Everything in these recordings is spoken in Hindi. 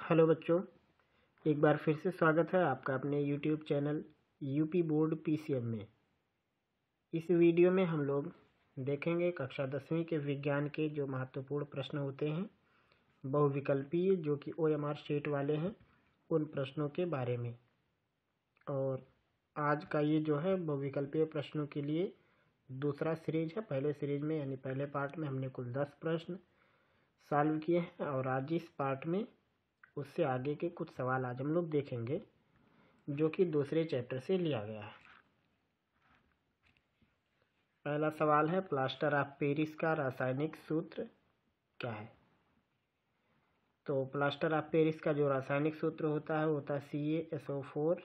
हेलो बच्चों, एक बार फिर से स्वागत है आपका अपने YouTube channel UP board PCM में। इस वीडियो में हम लोग देखेंगे कक्षा 10वीं के विज्ञान के जो महत्वपूर्ण प्रश्न होते हैं बहुविकल्पीय जो कि ओएमआर शीट वाले हैं उन प्रश्नों के बारे में। और आज का ये जो है बहुविकल्पीय प्रश्नों के लिए दूसरा सीरीज है। पहले सीरीज में यानी पहले पार्ट में हमने कुल 10 प्रश्न सॉल्व किए हैं और आज इस पार्ट में उससे आगे के कुछ सवाल आज हम लोग देखेंगे जो कि दूसरे चैप्टर से लिया गया है। पहला सवाल है, प्लास्टर ऑफ पेरिस का रासायनिक सूत्र क्या है? तो प्लास्टर ऑफ पेरिस का जो रासायनिक सूत्र होता है वो होता है CaSO4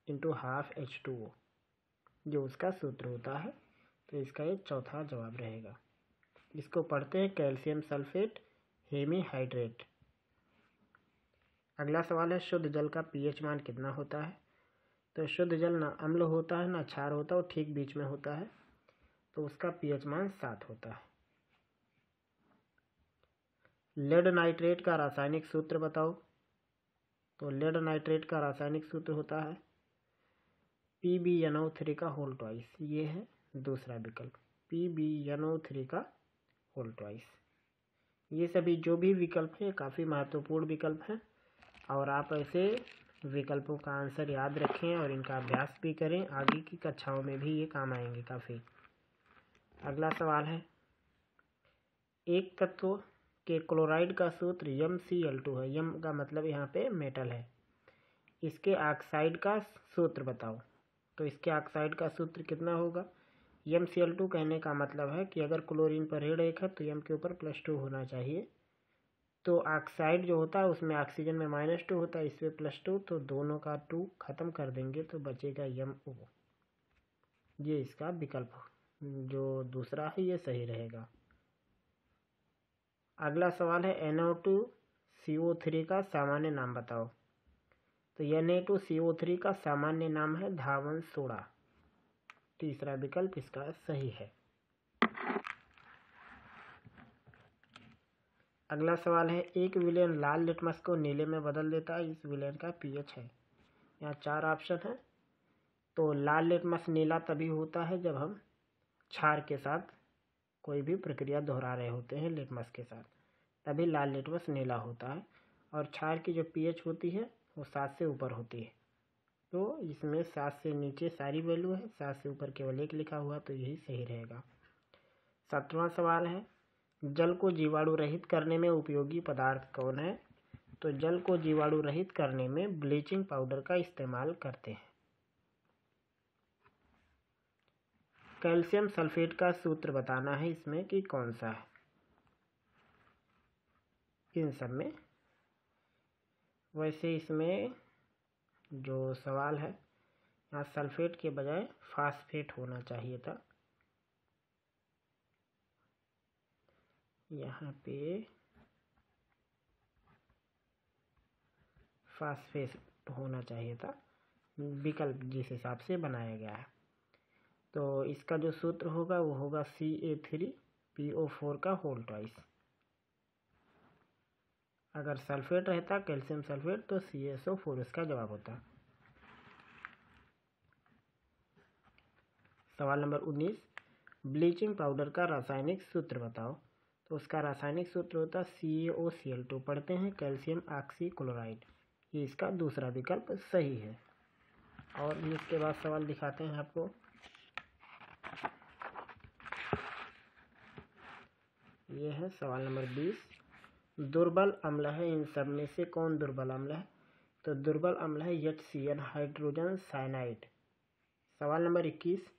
× ½ H2O, जो उसका सूत्र होता है। तो इसका ये चौथा जवाब रहेगा। इसको पढ़ते हैं, कैल्शियम सल्फेट हेमीहाइड्रेट। अगला सवाल है, शुद्ध जल का pH मान कितना होता है? तो शुद्ध जल ना अम्ल होता है ना क्षार होता है, वो ठीक बीच में होता है, तो उसका pH मान 7 होता है। लेड नाइट्रेट का रासायनिक सूत्र बताओ। तो लेड नाइट्रेट का रासायनिक सूत्र होता है PbNO3 का होल ट्वाइस। ये है दूसरा विकल्प, PbNO3 का होल ट्वाइस। ये सभी जो भी विकल्प हैं काफ़ी महत्वपूर्ण विकल्प हैं और आप ऐसे विकल्पों का आंसर याद रखें और इनका अभ्यास भी करें, आगे की कक्षाओं में भी ये काम आएंगे काफ़ी। अगला सवाल है, एक तत्व के क्लोराइड का सूत्र MCl2 है। यम का मतलब यहाँ पे मेटल है। इसके ऑक्साइड का सूत्र बताओ। तो इसके ऑक्साइड का सूत्र कितना होगा? MCl2 कहने का मतलब है कि अगर क्लोरीन पर ऋण 1 है तो M के ऊपर +2 होना चाहिए। तो ऑक्साइड जो होता है उसमें ऑक्सीजन में -2 होता है, इसमें +2, तो दोनों का 2 ख़त्म कर देंगे तो बचेगा MO। ये इसका विकल्प जो दूसरा है ये सही रहेगा। अगला सवाल है, Na2CO3 का सामान्य नाम बताओ। तो Na2CO3 का सामान्य नाम है धावन सोडा। तीसरा विकल्प इसका सही है। अगला सवाल है, एक विलेन लाल लिटमस को नीले में बदल देता है, इस विलेन का pH है। यहाँ 4 ऑप्शन है। तो लाल लिटमस नीला तभी होता है जब हम क्षार के साथ कोई भी प्रक्रिया दोहरा रहे होते हैं लिटमस के साथ, तभी लाल लिटमस नीला होता है। और क्षार की जो pH होती है वो 7 से ऊपर होती है। तो इसमें 7 से नीचे सारी वैल्यू है, 7 से ऊपर केवल 1 लिखा हुआ, तो यही सही रहेगा। 7वां सवाल है, जल को जीवाणु रहित करने में उपयोगी पदार्थ कौन है? तो जल को जीवाणु रहित करने में ब्लीचिंग पाउडर का इस्तेमाल करते हैं। कैल्शियम सल्फेट का सूत्र बताना है इसमें कि कौन सा है। इन सब में वैसे इसमें जो सवाल है यहाँ सल्फेट के बजाय फास्फेट होना चाहिए था। यहाँ पे फास्फेट होना चाहिए था, विकल्प जिस हिसाब से बनाया गया है। तो इसका जो सूत्र होगा वो होगा Ca3PO4 का होल ट्वाइस। अगर सल्फेट रहता कैल्शियम सल्फेट तो CaSO4 इसका जवाब होता। सवाल नंबर 19, ब्लीचिंग पाउडर का रासायनिक सूत्र बताओ। तो उसका रासायनिक सूत्र होता CaOCl2। पढ़ते हैं कैल्शियम ऑक्सीक्लोराइड। ये इसका दूसरा विकल्प सही है। और इसके बाद सवाल दिखाते हैं आपको। ये है सवाल नंबर 20, दुर्बल अम्ल है इन सब में से कौन दुर्बल अम्ल है? तो दुर्बल अम्ल है HCl हाइड्रोजन साइनाइड। सवाल नंबर 21,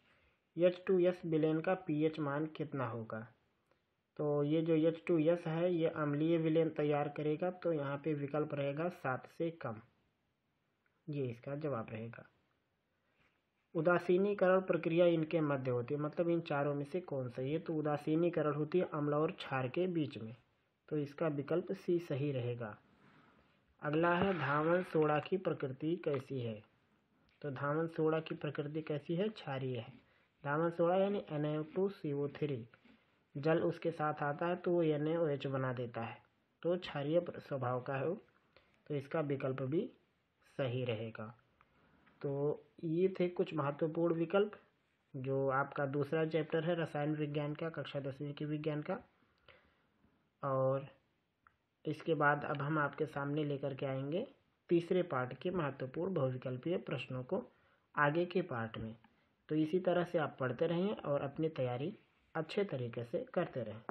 H2S विलेन का pH मान कितना होगा? तो ये जो H2S है ये अम्लीय विलेन तैयार करेगा, तो यहाँ पे विकल्प रहेगा 7 से कम। ये इसका जवाब रहेगा। उदासीनीकरण प्रक्रिया इनके मध्य होती है, मतलब इन चारों में से कौन सा? ये तो उदासीनीकरण होती है अम्ल और क्षार के बीच में, तो इसका विकल्प C सही रहेगा। अगला है, धावन सोडा की प्रकृति कैसी है? तो धावन सोडा की प्रकृति कैसी है? क्षारीय है। धावन सोडा यानी Na2CO3, जल उसके साथ आता है तो वो NaOH बना देता है, तो क्षारीय स्वभाव का है वो। तो इसका विकल्प भी सही रहेगा। तो ये थे कुछ महत्वपूर्ण विकल्प जो आपका दूसरा चैप्टर है रसायन विज्ञान का, कक्षा 10वीं की विज्ञान का। और इसके बाद अब हम आपके सामने लेकर के आएंगे तीसरे पार्ट के महत्वपूर्ण बहुविकल्पीय प्रश्नों को आगे के पार्ट में। तो इसी तरह से आप पढ़ते रहें और अपनी तैयारी अच्छे तरीके से करते रहें।